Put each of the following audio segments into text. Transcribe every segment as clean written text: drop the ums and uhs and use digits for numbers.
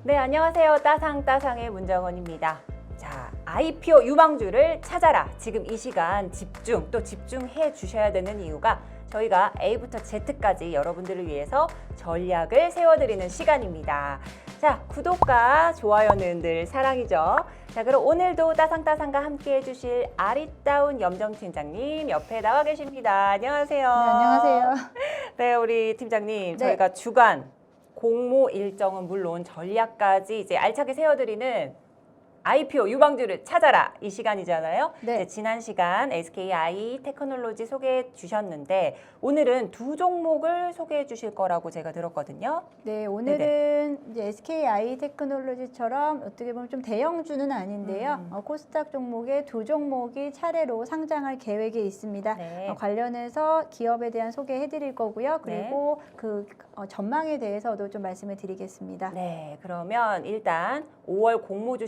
네, 안녕하세요. 따상따상의 문정원입니다. 자, IPO 유망주를 찾아라. 지금 이 시간 또 집중해 주셔야 되는 이유가 저희가 A부터 Z까지 여러분들을 위해서 전략을 세워드리는 시간입니다. 자, 구독과 좋아요는 늘 사랑이죠. 자, 그럼 오늘도 따상따상과 함께 해주실 아리따운 염정팀장님 옆에 나와 계십니다. 안녕하세요. 네, 안녕하세요. 네, 우리 팀장님, 네. 저희가 주간 공모 일정은 물론 전략까지 이제 알차게 세워드리는 IPO 유망주를 찾아라 이 시간이잖아요. 네. 이제 지난 시간 SKI 테크놀로지 소개해 주셨는데 오늘은 두 종목을 소개해 주실 거라고 제가 들었거든요. 네, 오늘은 이제 SKI 테크놀로지처럼 어떻게 보면 좀 대형주는 아닌데요. 코스닥 종목의 두 종목이 차례로 상장할 계획이 있습니다. 네. 관련해서 기업에 대한 소개해 드릴 거고요. 그리고 그 전망에 대해서도 좀 말씀을 드리겠습니다. 네, 그러면 일단 5월 공모주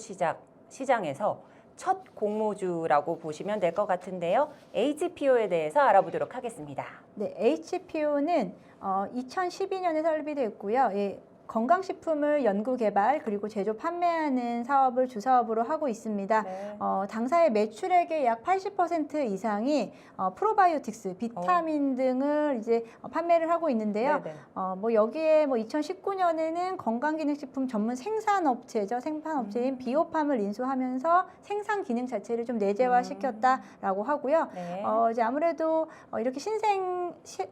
시장에서 첫 공모주라고 보시면 될 것 같은데요. HPO에 대해서 알아보도록 하겠습니다. 네, HPO는 2012년에 설립됐고요. 예, 건강식품을 연구개발 그리고 제조 판매하는 사업을 주사업으로 하고 있습니다. 네. 당사의 매출액의 약 80% 이상이 프로바이오틱스, 비타민 등을 이제 판매를 하고 있는데요. 네네. 뭐 여기에 뭐 2019년에는 건강기능식품 전문 생산업체죠. 생산업체인 비오팜을 인수하면서 생산 기능 자체를 좀 내재화시켰다라고 하고요. 네. 이제 아무래도 이렇게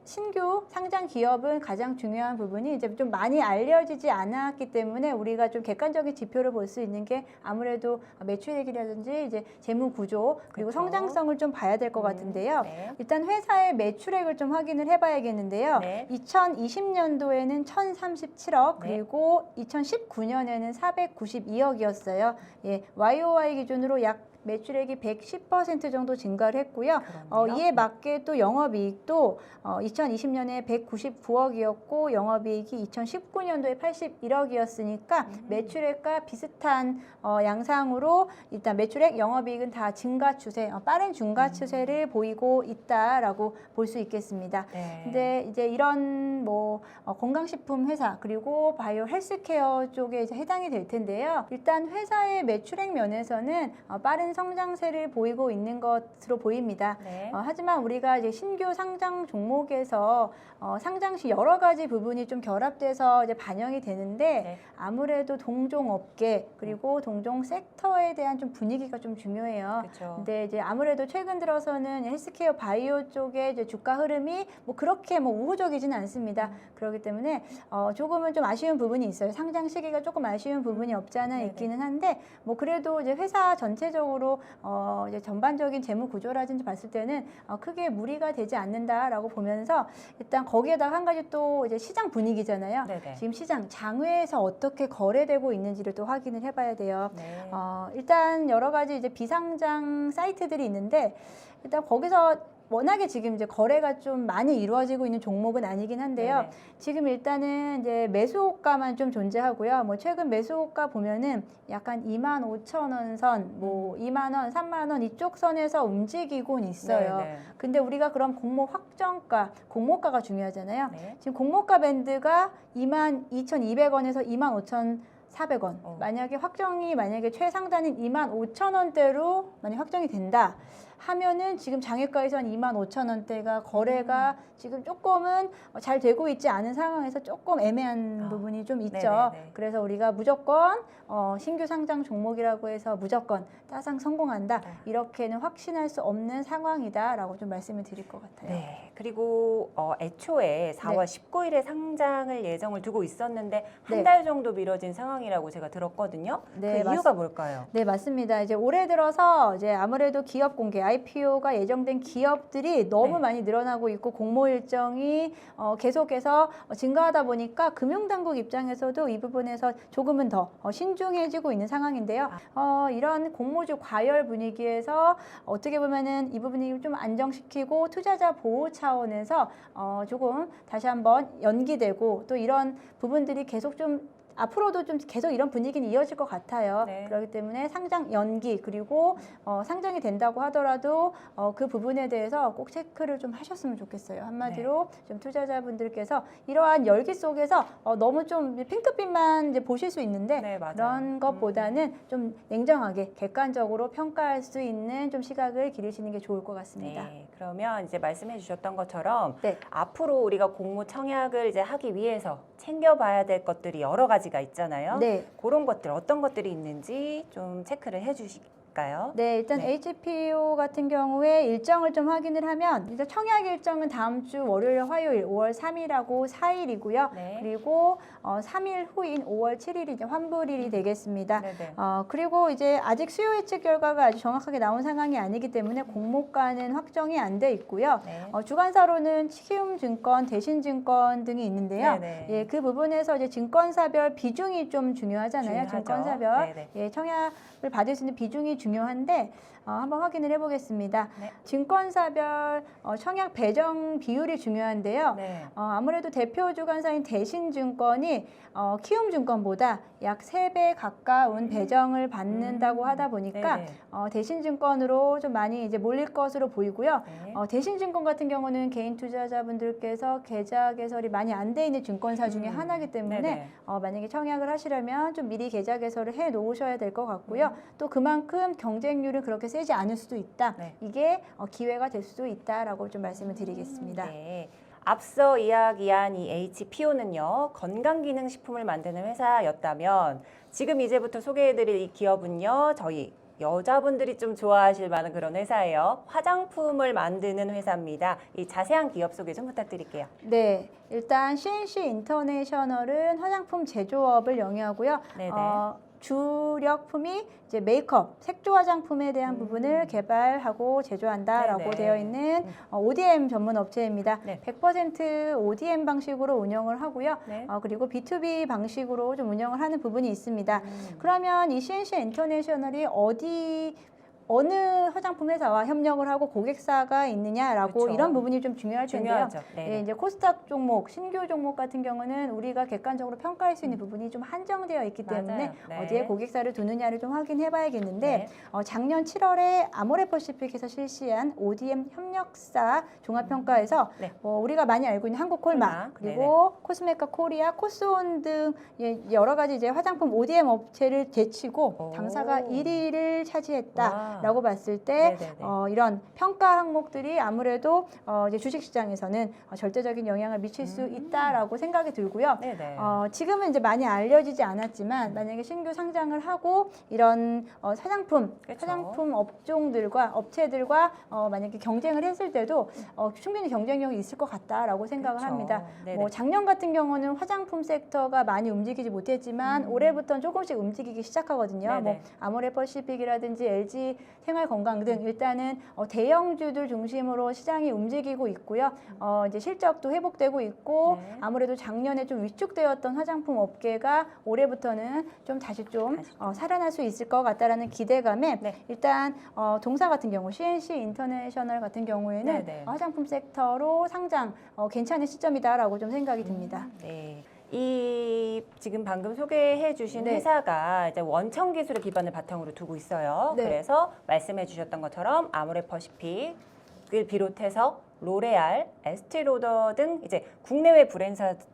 신규 상장 기업은 가장 중요한 부분이 이제 좀 많이 알려지지 않았기 때문에 우리가 좀 객관적인 지표를 볼 수 있는 게 아무래도 매출액이라든지 이제 재무 구조 그리고 그렇죠. 성장성을 좀 봐야 될 것 같은데요. 네. 일단 회사의 매출액을 좀 확인을 해봐야겠는데요. 네. 2020년도에는 1,037억 네. 그리고 2019년에는 492억이었어요. 예, YOY 기준으로 약 매출액이 110% 정도 증가를 했고요. 그렇네요. 이에 맞게 또 영업이익도 2020년에 199억이었고 영업이익이 2019년도에 81억이었으니까 매출액과 비슷한 양상으로 일단 매출액, 영업이익은 다 증가 추세, 빠른 증가 추세를 보이고 있다라고 볼 수 있겠습니다. 네. 근데 이제 이런 뭐 건강식품 회사 그리고 바이오 헬스케어 쪽에 이제 해당이 될 텐데요. 일단 회사의 매출액 면에서는 빠른 성장세를 보이고 있는 것으로 보입니다. 네. 하지만 우리가 이제 신규 상장 종목에서 상장 시 여러 가지 부분이 좀 결합돼서 이제 반영이 되는데 네. 아무래도 동종 업계 그리고 동종 섹터에 대한 좀 분위기가 좀 중요해요. 그렇죠. 근데 이제 아무래도 최근 들어서는 헬스케어 바이오 쪽의 이제 주가 흐름이 뭐 그렇게 뭐 우호적이지는 않습니다. 그렇기 때문에 조금은 좀 아쉬운 부분이 있어요. 상장 시기가 조금 아쉬운 부분이 없지 않아 네네. 있기는 한데 뭐 그래도 이제 회사 전체적으로 이제 전반적인 재무 구조라든지 봤을 때는 크게 무리가 되지 않는다라고 보면서 일단 거기에다가 한 가지 또 이제 시장 분위기잖아요. 네네. 지금 시장 장외에서 어떻게 거래되고 있는지를 또 확인을 해봐야 돼요. 네. 일단 여러 가지 이제 비상장 사이트들이 있는데 일단 거기서 워낙에 지금 이제 거래가 좀 많이 이루어지고 있는 종목은 아니긴 한데요. 네네. 지금 일단은 이제 매수호가만 좀 존재하고요. 뭐 최근 매수호가 보면은 약간 25,000원 선, 뭐 2만 원, 3만 원 이쪽 선에서 움직이곤 있어요. 네네. 근데 우리가 그럼 공모 확정가, 공모가가 중요하잖아요. 네. 지금 공모가 밴드가 22,200원에서 25,400원. 만약에 만약에 최상단인 25,000원대로 만약 확정이 된다. 하면은 지금 장외가에선 25,000원대가 거래가 지금 조금은 잘 되고 있지 않은 상황에서 조금 애매한 부분이 좀 있죠. 네네네. 그래서 우리가 무조건 신규 상장 종목이라고 해서 무조건 따상 성공한다. 이렇게는 확신할 수 없는 상황이다라고 좀 말씀을 드릴 것 같아요. 네. 그리고 애초에 4월 19일에 상장을 예정을 두고 있었는데 한 네. 달 정도 미뤄진 상황이라고 제가 들었거든요. 네, 그 이유가 뭘까요? 네, 맞습니다. 이제 올해 들어서 이제 아무래도 기업 공개, IPO가 예정된 기업들이 너무 네. 많이 늘어나고 있고 공모 일정이 계속해서 증가하다 보니까 금융당국 입장에서도 이 부분에서 조금은 더 신중해지고 있는 상황인데요. 이런 공모주 과열 분위기에서 어떻게 보면은 이 부분이 좀 안정시키고 투자자 보호 차원에서 조금 다시 한번 연기되고 또 이런 부분들이 계속 좀 앞으로도 좀 계속 이런 분위기는 이어질 것 같아요. 네. 그렇기 때문에 상장 연기 그리고 상장이 된다고 하더라도 그 부분에 대해서 꼭 체크를 좀 하셨으면 좋겠어요. 한마디로 좀 투자자분들께서 이러한 열기 속에서 너무 좀 핑크빛만 이제 보실 수 있는데 네, 맞아요. 그런 것보다는 좀 냉정하게 객관적으로 평가할 수 있는 좀 시각을 기르시는 게 좋을 것 같습니다. 네, 그러면 이제 말씀해 주셨던 것처럼 네. 앞으로 우리가 공모 청약을 이제 하기 위해서 챙겨봐야 될 것들이 여러 가지가 있잖아요. 네. 그런 것들 어떤 것들이 있는지 좀 체크를 해주실까요? 네, 일단 네. HPO 같은 경우에 일정을 좀 확인을 하면 일단 청약 일정은 다음 주 월요일, 화요일 5월 3일하고 4일이고요. 네. 그리고 3일 후인 5월 7일이 이제 환불일이 되겠습니다. 네네. 그리고 이제 아직 수요 예측 결과가 아주 정확하게 나온 상황이 아니기 때문에 공모가는 확정이 안 돼 있고요. 네. 주관사로는 키움증권, 대신증권 등이 있는데요. 네네. 예, 그 부분에서 이제 증권사별 비중이 좀 중요하잖아요. 중요하죠. 증권사별 네네. 예, 청약을 받을 수 있는 비중이 중요한데 한번 확인을 해보겠습니다. 네. 증권사별 청약 배정 비율이 중요한데요. 네. 아무래도 대표 주관사인 대신증권이 키움증권보다 약 3배 가까운 배정을 받는다고 하다 보니까 네네. 대신증권으로 좀 많이 이제 몰릴 것으로 보이고요. 네. 대신증권 같은 경우는 개인 투자자분들께서 계좌 개설이 많이 안 돼 있는 증권사 중에 하나이기 때문에 네네. 만약에 청약을 하시려면 좀 미리 계좌 개설을 해 놓으셔야 될 것 같고요. 또 그만큼 경쟁률은 그렇게 세지 않을 수도 있다. 네. 이게 기회가 될 수도 있다라고 좀 말씀을 드리겠습니다. 네. 앞서 이야기한 이 HPO는요, 건강기능식품을 만드는 회사였다면 지금 이제부터 소개해드릴 이 기업은요, 저희 여자분들이 좀 좋아하실 만한 그런 회사예요. 화장품을 만드는 회사입니다. 이 자세한 기업 소개 좀 부탁드릴게요. 네, 일단 CNC 인터내셔널은 화장품 제조업을 영위하고요. 네네. 주력품이 이제 메이크업, 색조 화장품에 대한 부분을 개발하고 제조한다라고 네네. 되어 있는 ODM 전문 업체입니다. 네. 100% ODM 방식으로 운영을 하고요. 네. 그리고 B2B 방식으로 좀 운영을 하는 부분이 있습니다. 그러면 이 CNC 인터내셔널이 어느 화장품 회사와 협력을 하고 고객사가 있느냐라고 그렇죠. 이런 부분이 좀 중요할 텐데요. 중요하죠. 네. 예, 이제 코스닥 종목, 신규 종목 같은 경우는 우리가 객관적으로 평가할 수 있는 부분이 좀 한정되어 있기 때문에 맞아요. 네. 어디에 고객사를 두느냐를 좀 확인해 봐야겠는데 네. 작년 7월에 아모레퍼시픽에서 실시한 ODM 협력사 종합평가에서 네. 우리가 많이 알고 있는 한국콜마 콜마. 그리고 코스메카 코리아, 코스온 등 여러 가지 이제 화장품 ODM 업체를 제치고 오. 당사가 1위를 차지했다. 와. 라고 봤을 때 네네네. 이런 평가 항목들이 아무래도 이제 주식시장에서는 절대적인 영향을 미칠 수 있다라고 생각이 들고요. 네네. 지금은 이제 많이 알려지지 않았지만 만약에 신규 상장을 하고 이런 그렇죠. 화장품 업종들과 업체들과 만약에 경쟁을 했을 때도 충분히 경쟁력이 있을 것 같다라고 생각을 그렇죠. 합니다. 네네. 작년 같은 경우는 화장품 섹터가 많이 움직이지 못했지만 올해부터는 조금씩 움직이기 시작하거든요. 네네. 뭐 아모레퍼시픽이라든지 LG 생활건강 등 일단은 대형주들 중심으로 시장이 움직이고 있고요. 이제 실적도 회복되고 있고 네. 아무래도 작년에 좀 위축되었던 화장품 업계가 올해부터는 좀 다시 살아날 수 있을 것 같다라는 기대감에 네. 일단 동사 같은 경우 CNC 인터내셔널 같은 경우에는 네네. 화장품 섹터로 상장 괜찮은 시점이다라고 좀 생각이 듭니다. 네. 이 지금 방금 소개해 주신 네. 회사가 이제 원청 기술의 기반을 바탕으로 두고 있어요. 네. 그래서 말씀해 주셨던 것처럼 아모레퍼시픽을 비롯해서 로레알, 에스티로더 등 이제 국내외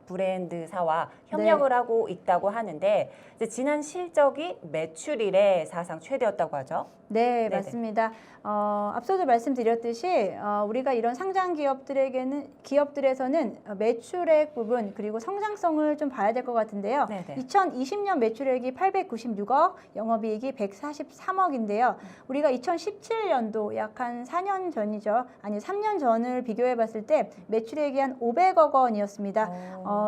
브랜드사와 협력을 하고 있다고 하는데 이제 지난 실적이 매출일에 사상 최대였다고 하죠. 네, 네네. 맞습니다. 앞서도 말씀드렸듯이 우리가 이런 상장 기업들에서는 매출액 부분 그리고 성장성을 좀 봐야 될 것 같은데요. 네네. 2020년 매출액이 896억, 영업이익이 143억인데요. 우리가 2017년도 약 한 4년 전이죠. 아니 3년 전을 비교해 봤을 때 매출액이 한 500억 원이었습니다.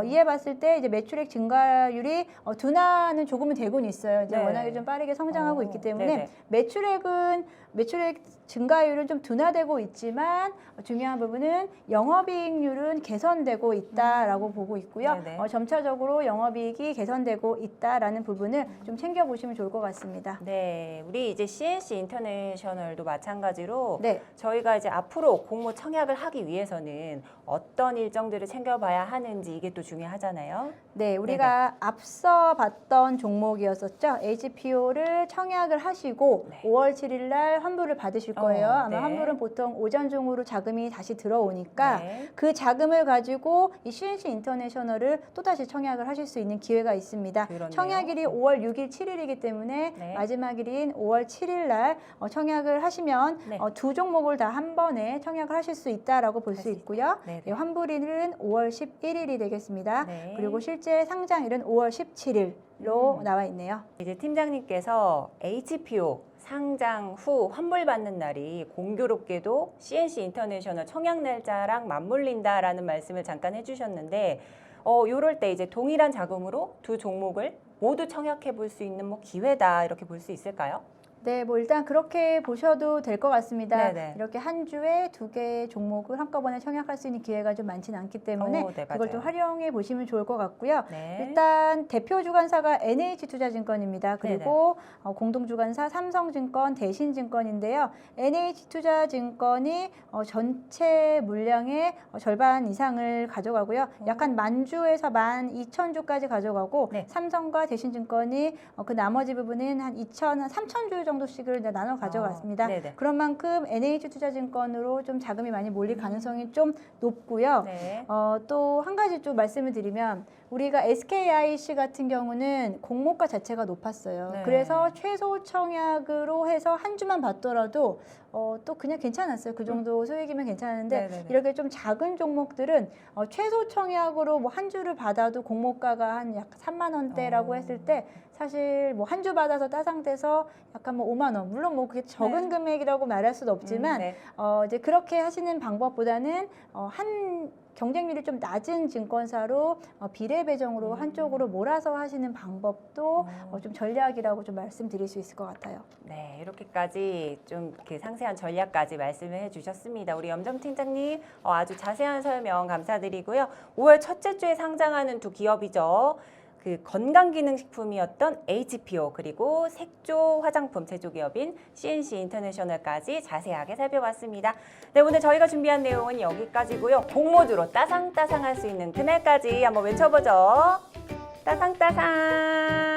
이에 봤을 때 이제 매출액 증가율이 둔화는 조금은 되고는 있어요. 이제 네. 워낙에 좀 빠르게 성장하고 있기 때문에 네네. 매출액 증가율은 좀 둔화되고 있지만 중요한 부분은 영업이익률은 개선되고 있다라고 보고 있고요. 네네. 점차적으로 영업이익이 개선되고 있다라는 부분을 좀 챙겨보시면 좋을 것 같습니다. 네, 우리 이제 CNC 인터내셔널도 마찬가지로 네. 저희가 이제 앞으로 공모 청약을 청약을 하기 위해서는 어떤 일정들을 챙겨봐야 하는지 이게 또 중요하잖아요. 네, 우리가 앞서 봤던 종목이었었죠. HPO를 청약을 하시고 네. 5월 7일 날 환불을 받으실 거예요. 아마 네. 환불은 보통 오전 중으로 자금이 다시 들어오니까 네. 그 자금을 가지고 이 CNC 인터내셔널을 또다시 청약을 하실 수 있는 기회가 있습니다. 그렇네요. 청약일이 5월 6일, 7일이기 때문에 네. 마지막 일인 5월 7일 날 청약을 하시면 네. 두 종목을 다 한 번에 청약을 하실 수 있다라고 볼 수 있고요. 네, 네. 네, 환불일은 5월 11일이 되겠습니다. 네. 그리고 실제 상장일은 5월 17일로 나와 있네요. 이제 팀장님께서 HPO 상장 후 환불받는 날이 공교롭게도 CNC 인터내셔널 청약 날짜랑 맞물린다라는 말씀을 잠깐 해주셨는데 요럴 때 이제 동일한 자금으로 두 종목을 모두 청약해 볼 수 있는 뭐 기회다 이렇게 볼 수 있을까요? 네, 뭐 일단 그렇게 보셔도 될 것 같습니다. 네네. 이렇게 한 주에 두 개의 종목을 한꺼번에 청약할 수 있는 기회가 좀 많지는 않기 때문에 네, 그걸 또 맞아요. 활용해 보시면 좋을 것 같고요. 네. 일단 대표 주관사가 NH투자증권입니다. 그리고 공동 주관사 삼성증권, 대신증권인데요. NH투자증권이 전체 물량의 절반 이상을 가져가고요. 약 한 10,000주에서 12,000주까지 가져가고 네. 삼성과 대신증권이 그 나머지 부분은 한 3,000주 정도씩을 나눠 가져갔습니다. 네네. 그런 만큼 NH투자증권으로 좀 자금이 많이 몰릴 가능성이 좀 높고요. 네. 또 한 가지 좀 말씀을 드리면 우리가 SKIC 같은 경우는 공모가 자체가 높았어요. 네. 그래서 최소 청약으로 해서 한 주만 받더라도 또 그냥 괜찮았어요. 그 정도 소액이면 괜찮은데 네네네. 이렇게 좀 작은 종목들은 최소 청약으로 뭐 한 주를 받아도 공모가가 한 약 3만 원대라고 했을 때 사실 뭐 한 주 받아서 따상돼서 약간 뭐 5만 원 물론 뭐 그게 적은 네. 금액이라고 말할 수는 없지만 네. 이제 그렇게 하시는 방법보다는 한 경쟁률이 좀 낮은 증권사로 비례 배정으로 한쪽으로 몰아서 하시는 방법도 좀 전략이라고 좀 말씀드릴 수 있을 것 같아요. 네, 이렇게까지 좀 이렇게 상세한 전략까지 말씀을 해주셨습니다. 우리 염정 팀장님 아주 자세한 설명 감사드리고요. 5월 첫째 주에 상장하는 두 기업이죠. 그 건강기능식품이었던 HPO 그리고 색조 화장품 제조기업인 CNC 인터내셔널까지 자세하게 살펴봤습니다. 네, 오늘 저희가 준비한 내용은 여기까지고요. 공모주로 따상따상할 수 있는 그날까지 한번 외쳐보죠. 따상따상.